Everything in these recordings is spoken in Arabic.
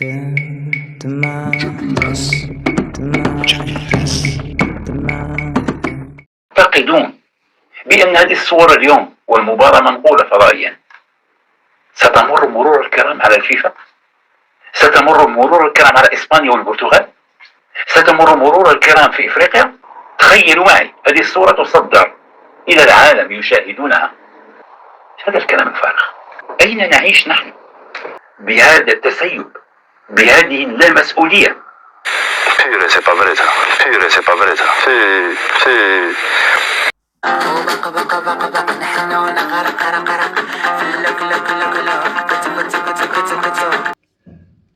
يعتقدون بأن هذه الصور اليوم والمباراة منقولة فضائيا ستمر مرور الكرام على الفيفا، ستمر مرور الكرام على إسبانيا والبرتغال، ستمر مرور الكرام في إفريقيا. تخيلوا معي هذه الصورة تصدر إلى العالم يشاهدونها. هذا الكلام الفارغ. أين نعيش نحن بهذا التسيب، بهذه اللامسؤولية؟ Pure, c'est pas vrai ça. Pure, c'est pas vrai ça.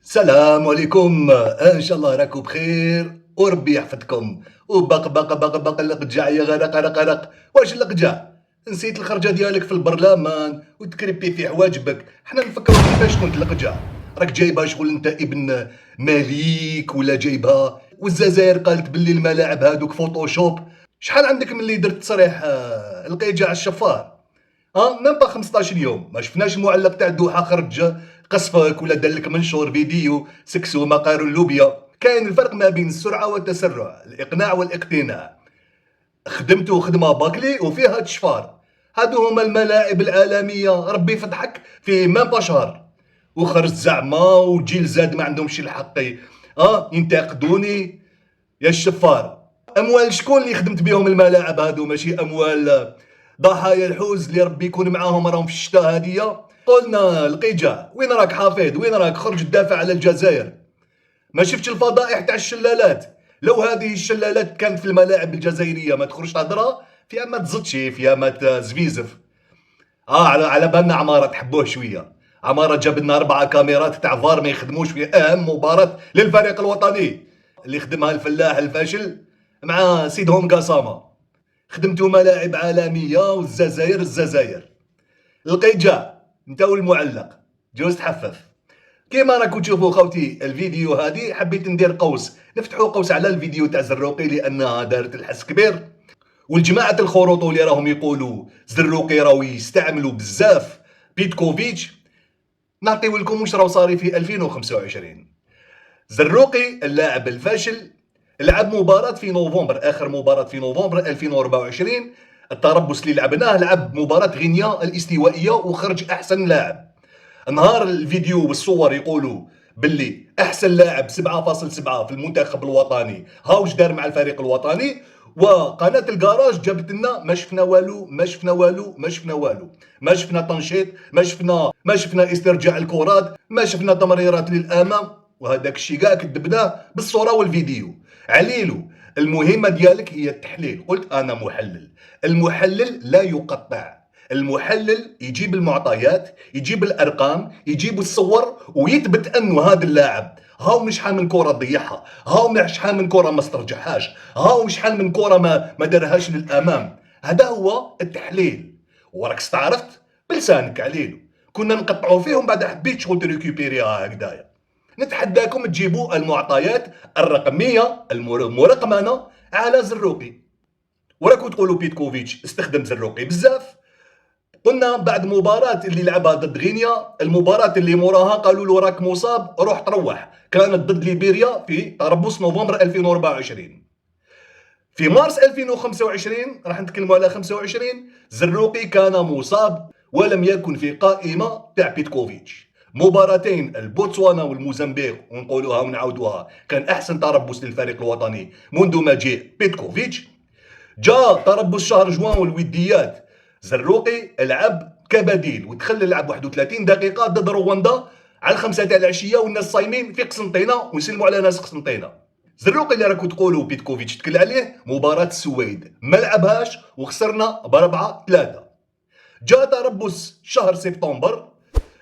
السلام عليكم، ان شاء الله راكم بخير وربي يحفظكم. وبق اللقجع يا غرق. واش اللقجع؟ نسيت الخرجه ديالك في البرلمان وتكريبي في حواجبك. حنا نفكروا كيفاش كنت لقجع. راك جايبها شغل انت ابن مليك ولا جايبها؟ والجزائر قالت باللي الملاعب هادوك فوتوشوب. شحال عندك من اللي درت تصريح القيجع الشفار؟ ميم با 15 يوم ما شفناش المعلق تاع الدوحه خرج قصفك ولا دار لك منشور فيديو سكسو مقار اللوبيا. كاين الفرق ما بين السرعه والتسرع، الاقناع والاقتناع. خدمتو خدمه باكلي وفيها تشفار. هادو هما الملاعب العالميه، ربي يفضحك في ميم با شهر وخرج زعما وجيل زاد ما عندهمش الحق ينتقدوني يا الشفار. اموال شكون اللي خدمت بهم الملاعب هادو؟ ماشي اموال ضحايا الحوز اللي ربي يكون معاهم راهم في الشتاء هادية. قلنا القيجع وين راك حافظ؟ وين راك خرج تدافع على الجزائر؟ ما شفتش الفضائح تاع الشلالات؟ لو هذه الشلالات كانت في الملاعب الجزائرية ما تخرج تهضرها فيها ما تزطشي فيها ما تزفيزف. على بالنا عمارة تحبوه شوية. عمارة جاب لنا 4 كاميرات تاع فار ما يخدموش في اهم مباراة للفريق الوطني اللي خدمها الفلاح الفاشل مع سيدهم قاسامة. خدمتو ملاعب عالمية والجزائر. القيجع انت والمعلق جوز تحفف. كيما راكم تشوفوا خوتي الفيديو هادي حبيت ندير قوس، نفتحوا قوس على الفيديو تاع زروقي لانها دارت الحس كبير. والجماعة الخروطو اللي راهم يقولوا زروقي راهو يستعملوا بزاف بيتكوفيتش، نعطيو لكم واش راهو صاري في 2025. زروقي اللاعب الفاشل لعب مباراة في نوفمبر، آخر مباراة في نوفمبر 2024. التربص اللي لعبناه لعب مباراة غينيا الاستوائية وخرج أحسن لاعب. نهار الفيديو والصور يقولوا باللي أحسن لاعب 7.7 في المنتخب الوطني. هاوش دار مع الفريق الوطني. وقناة الكراج جابت لنا ما شفنا والو، ما شفنا تنشيط، ما شفنا استرجاع الكرات، ما شفنا تمريرات للأمام. وهذاك الشيء كاع كتبناه بالصورة والفيديو. عليلو المهمة ديالك هي التحليل. قلت أنا محلل. المحلل لا يقطع، المحلل يجيب المعطيات، يجيب الأرقام، يجيب الصور ويثبت أنه هذا اللاعب هاو شحال من كرة ضيعها، هاو شحال من كرة ما استرجعهاش، هاو شحال من كرة ما دارهاش للأمام. هذا هو التحليل. وراك استعرفت بلسانك عليلو. كنا نقطعوا فيهم بعد حبيت شغل تريكوبيريها هكذايا. نتحداكم تجيبوا المعطيات الرقمية المرقمنة على زروقي. وراكم تقولوا بيتكوفيتش استخدم زروقي بزاف. قلنا بعد مباراة اللي لعبها ضد غينيا، المباراة اللي موراها قالوا له راك مصاب روح تروح، كانت ضد ليبيريا في تربص نوفمبر 2024. في مارس 2025 راح نتكلموا على 25، زروقي كان مصاب ولم يكن في قائمة تاع بيتكوفيتش. مباراتين البوتسوانا والموزمبيق ونقولوها ونعاودوها كان احسن تربص للفريق الوطني منذ مجيء بيتكوفيتش. جاء تربص شهر جوان والوديات، زروقي لعب كبديل ودخل لعب 31 دقيقة ضد رواندا على 5 تاع العشية والناس صايمين في قسنطينة ويسلموا على ناس قسنطينة. زروقي اللي راكو تقولوا بيتكوفيتش تكل عليه مباراة السويد ما لعبهاش وخسرنا ب4-3. جاء تربص شهر سبتمبر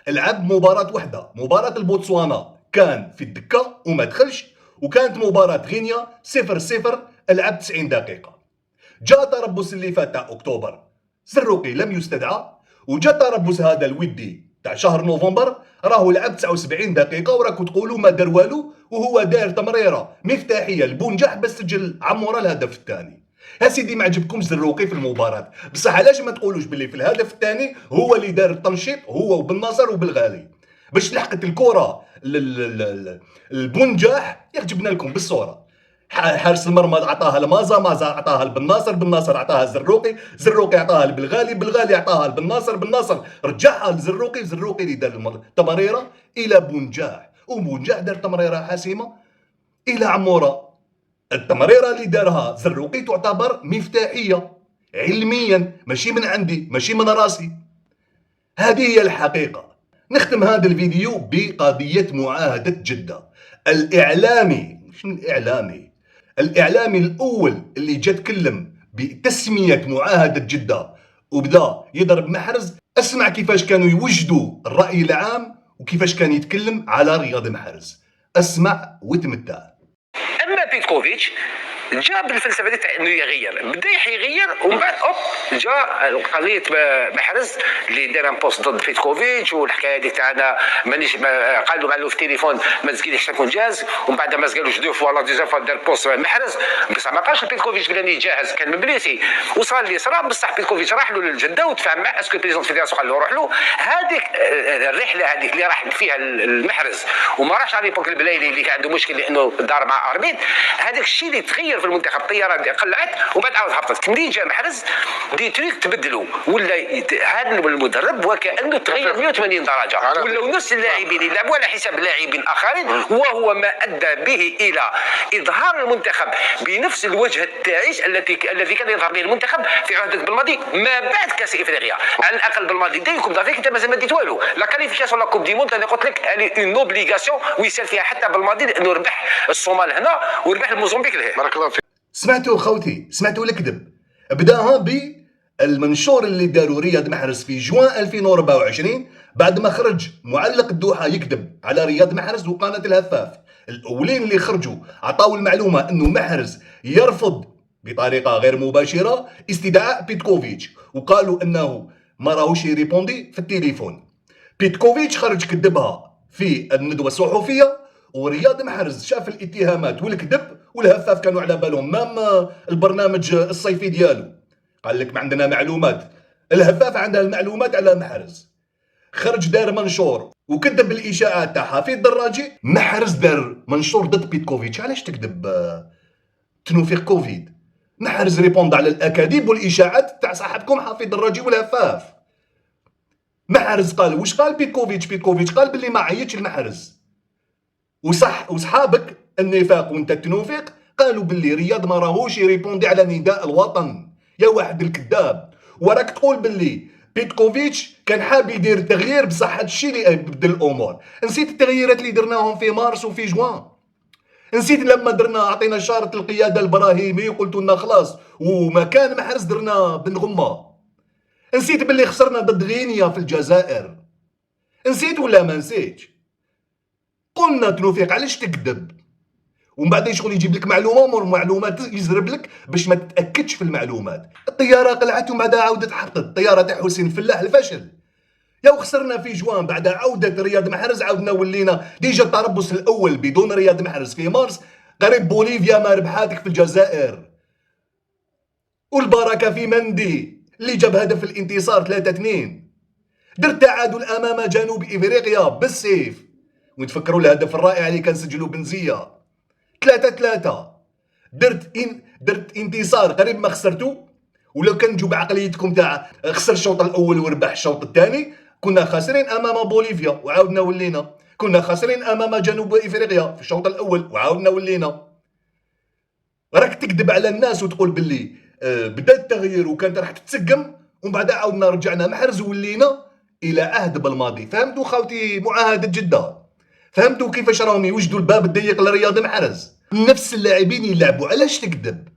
لعب مباراة وحدة، مباراة البوتسوانا كان في الدكة وما دخلش، وكانت مباراة غينيا 0-0 لعب 90 دقيقة. جاء تربص اللي فات تاع اكتوبر زروقي لم يستدعى، وجاء تربص هذا الودي تاع شهر نوفمبر راهو لعب 79 دقيقة وراكو تقولوا ما دار والو، وهو دار تمريرة مفتاحية لبونجاح باش سجل عمورة الهدف الثاني. يا سيدي ما عجبكمش زروقي في المباراة، بصح علاش ما تقولوش باللي في الهدف الثاني هو اللي دار التنشيط هو وبن ناصر وبالغالي؟ باش لحقت الكره البنجاح جبنا لكم بالصوره. حارس المرمى عطاها لمازا، مازا عطاها لبناصر، بناصر عطاها لزروقي، زروقي عطاها لبلغالي، بلغالي عطاها لبناصر، بناصر رجعها لزروقي، زروقي اللي دار التمريره الى بنجاح، وبنجاح دار تمريره حاسمه الى عموره. التمريره اللي دارها زروقي تعتبر مفتاحيه علميا، ماشي من عندي، ماشي من راسي. هذه هي الحقيقه. نختم هذا الفيديو بقضيه معاهده جده. الاعلامي، شنو الاعلامي؟ الاعلامي الاول اللي جا تكلم بتسميه معاهده جده وبدا يضرب محرز، اسمع كيفاش كانوا يوجدوا الراي العام وكيفاش كان يتكلم على رياض محرز. اسمع وتمتع. اما بيتكوفيتش جا بالفلسفه تاع انه يغير، بدا يغير ومن بعد اوب جا قضيه محرز اللي دار ان بوست ضد بيتكوفيتش، والحكايه هذيك تاع انا مانيش قالوا له في التليفون ما تسقيليش تكون جاهز، ومن بعد ما سقالوش دو فوا لا ديزيام فوا دار بوست محرز، بصح ما قالش بيتكوفيتش بلاني جاهز، كان من بليسي وصل اللي صرا، بصح بيتكوفيتش راح له للجده وتفاهم معاه اسكو البريزيدون فيدراسيون قال له روح له. هذيك الرحله هذيك اللي راح فيها المحرز وما راحش على ليبوك البلايلي اللي كان عنده مشكل لانه دار مع اربيد، هذاك الشيء اللي تغير في المنتخب. الطياره قلعت وبعد عاود هبطت، منين جا محرز دي تريك تبدلوا، ولا هذا المدرب وكانه تغير 180 درجه، ولا نفس اللاعبين يلعبوا على حساب لاعبين اخرين، وهو ما ادى به الى اظهار المنتخب بنفس الوجه التعيس الذي كان يظهر به المنتخب في عهده بالماضي ما بعد كاس افريقيا. على الاقل بالماضي داي كوب دافريك انت مازال ما ديت والو، لا كاليفيكاسيون لا كوب دي موند انا قلت لك اون اوبليغاسيون ويسال فيها حتى بالماضي لانه ربح الصومال هنا وربح الموزمبيق لهيه. بارك الله فيك. سمعتوا خوتي، سمعتوا الكذب. بداها بالمنشور اللي داروا رياض محرز في جوان 2024 بعد ما خرج معلق الدوحه يكذب على رياض محرز وقناه الهفاف. الاولين اللي خرجوا عطاو المعلومه انه محرز يرفض بطريقه غير مباشره استدعاء بيتكوفيتش، وقالوا انه ما راهوش يريبوندي في التليفون. بيتكوفيتش خرج كذبها في الندوه الصحفيه، ورياض محرز شاف الاتهامات والكذب، والهفاف كانوا على بالهم مام البرنامج الصيفي ديالو قال لك ما عندنا معلومات. الهفاف عندها المعلومات على محرز، خرج دار منشور وكذب الاشاعات تاع حفيظ دراجي. محرز دار منشور ضد بيتكوفيتش. علاش تكذب تنوفيق كوفيد؟ محرز ريبوند على الاكاذيب والاشاعات تاع صاحبكم حفيظ دراجي والهفاف. محرز قال واش قال بيتكوفيتش؟ بيتكوفيتش قال باللي ما عيطش المحرز، وصحابك النفاق وانت التنوفيق قالوا باللي رياض ما راهوش يريبوندي على نداء الوطن. يا واحد الكذاب، وراك تقول باللي بيتكوفيتش كان حاب يدير تغيير، بصح هذا الشيء اللي بدل الامور. نسيت التغييرات اللي درناهم في مارس وفي جوان؟ نسيت لما درنا عطينا شارة القيادة الابراهيمي وقلتوا لنا خلاص ومكان محرز درنا بن غمة؟ نسيت باللي خسرنا ضد غينيا في الجزائر؟ نسيت ولا ما نسيتش؟ قلنا تنوفيق علاش تكذب؟ ومن بعد شغل يجيب لك معلومات يزرب لك باش ما تتاكدش في المعلومات. الطياره قلعت ومن بعد عاودت حطت الطياره تاع حسين الفلاح الفشل. يا وخسرنا في جوان بعد عوده رياض محرز، عاودنا ولينا ديجا التربص الاول بدون رياض محرز في مارس قريب بوليفيا ما ربحاتك في الجزائر، والبركه في مندي اللي جاب هدف الانتصار 3-2. درت تعادل امام جنوب افريقيا بالسيف، وتفكروا الهدف الرائع اللي كان سجلوا بنزيه 3-3. درت انتصار قريب ما خسرتو. ولو كان نجوا بعقليتكم تاع خسر الشوط الاول وربح الشوط الثاني كنا خاسرين امام بوليفيا وعاودنا ولينا، كنا خاسرين امام جنوب افريقيا في الشوط الاول وعاودنا ولينا. راك تكذب على الناس وتقول باللي بدا التغيير وكانت راح تتسقم ومن بعد عاودنا رجعنا محرز ولينا الى عهد بالماضي. فهمتوا خوتي معاهده جده؟ فهمتوا كيفاش راهم يوجدوا الباب الضيق لرياض محرز؟ نفس اللاعبين يلعبوا. علاش تكذب؟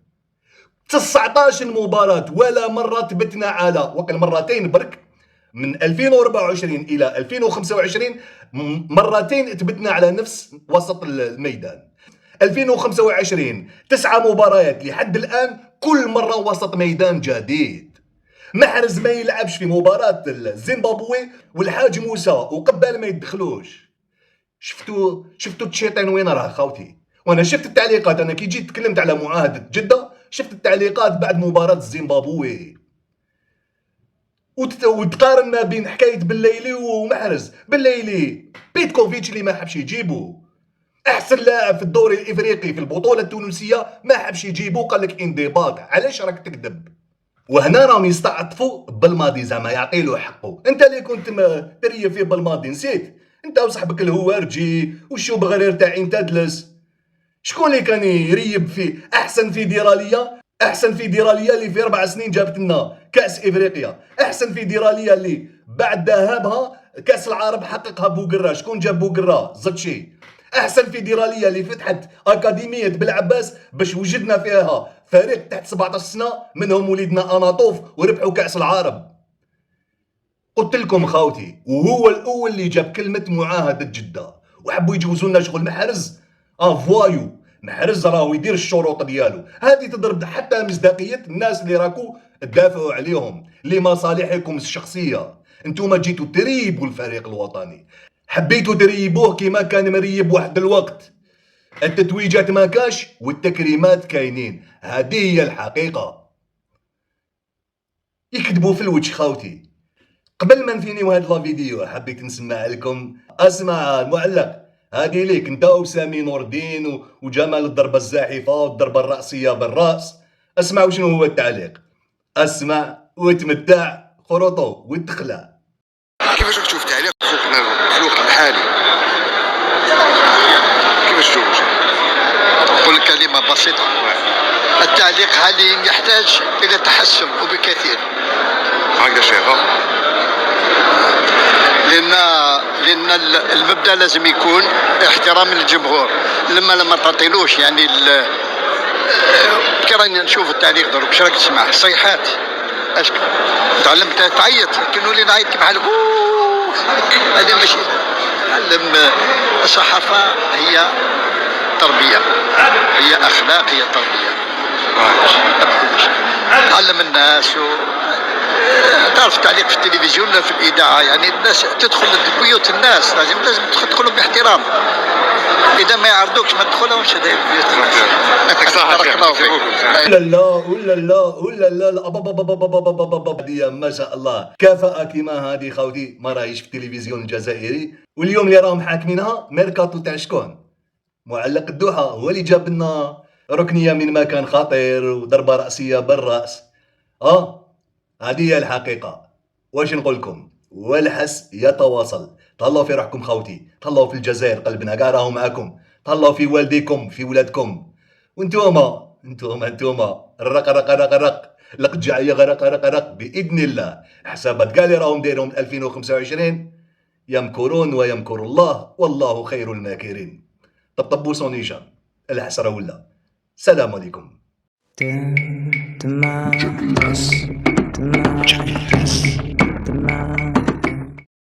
19 مباراة ولا مرة تبتنا على وقت مرتين برك من 2024 إلى 2025 مرتين تبتنا على نفس وسط الميدان. 2025 9 مباريات لحد الآن كل مرة وسط ميدان جديد. محرز ما يلعبش في مباراة الزيمبابوي والحاج موسى وقبال ما يدخلوش. شفتوا الشيطان وين راه خوتي؟ وانا شفت التعليقات، انا كي جيت تكلمت على معاهده جده شفت التعليقات بعد مباراه الزيمبابوي. وتقارن ما بين حكايه بالليلي ومحرز. بالليلي بيتكوفيتش اللي ما حبش يجيبو احسن لاعب في الدوري الافريقي في البطوله التونسيه، ما حبش يجيبو، قال لك انضباط. علاش راك تكذب؟ وهنا راهم يستعطفوا بالماضي، زعما يعطيلو حقه. انت اللي كنت تريب فيه بالماضي نسيت؟ انت وصاحبك الهوارجي والشوبغرير تاع عين تدلس. شكون اللي كان يريب فيه احسن فيدراليه؟ احسن فيدراليه اللي في 4 سنين جابت لنا كاس افريقيا، احسن فيدراليه اللي بعد ذهابها كاس العرب حققها بوقرا. شكون جاب بوقرا؟ زتشي. احسن فيدراليه اللي فتحت اكاديميه بلعباس باش وجدنا فيها فريق تحت 17 سنه منهم وليدنا اناطوف وربحوا كاس العرب. قلت لكم خاوتي، وهو الاول اللي جاب كلمه معاهده جده، وحبوا يجوزوا لنا شغل محرز. فوايو محرز راهو يدير الشروط ديالو، هذه تضرب حتى مصداقيه الناس اللي راكو تدافعوا عليهم لمصالحكم الشخصيه. انتوما جيتوا تريبوا الفريق الوطني، حبيتوا تريبوه كيما كان مريب واحد الوقت. التتويجات ما كاش والتكريمات كاينين، هذه هي الحقيقه. يكذبوا في الوجه خاوتي. قبل ما نفينيو هاد لا فيديو حبيت نسمع لكم، اسمع المعلق، هادي ليك انت وسامي نور الدين وجمال الضربه الزاحفه والضربه الراسيه بالراس. اسمع وشنو هو التعليق، اسمع وتمتع، خروطو وتخلع. كيفاش راك تشوف تعليق في الوقت الحالي؟ كيفاش تشوف؟ نقول لك كلمة بسيطة، التعليق حاليا يحتاج إلى تحسن وبكثير. هكذا شيخة. لأن المبدأ لازم يكون احترام الجمهور. لما تعطيلوش يعني كي راني نشوف التعليق دروك، واش راك تسمع؟ صيحات. اش تعلمت تعيط؟ كانوا لي نعيط كيف حالك؟ هذه ماشي علم. الصحافة هي تربية، هي أخلاق، هي تربية. تعلم الناس تعرف التعليق في التلفزيون ولا في الإذاعة، يعني الناس تدخل لبيوت الناس، لازم تدخلهم باحترام. إذا ما يعرضوكش ما تدخلهمش هذا بيوت الناس. يعطيك الصحة ولا لا ولا لا ولا لا لا هذه ما شاء الله كفاءة كيما هذه خاوتي ما راهيش في التلفزيون الجزائري. واليوم اللي راهم حاكمينها ميركاتو تاع شكون؟ معلق الدوحة هو اللي جاب لنا ركنية من مكان خطير وضربة رأسية بالرأس. هذه هي الحقيقة. واش نقول لكم؟ والحس يتواصل. تهلاو في روحكم خاوتي، تهلاو في الجزائر، قلبنا كاع راهو معاكم، تهلاو في والديكم في ولادكم. وانتوما الرق رق رق رق لقد جاي غرق رق رق باذن الله. حسابات كاع اللي راهم دايرهم 2025 يمكرون ويمكر الله والله خير الماكرين. طبطبوا صونيشا الحسره ولا. السلام عليكم.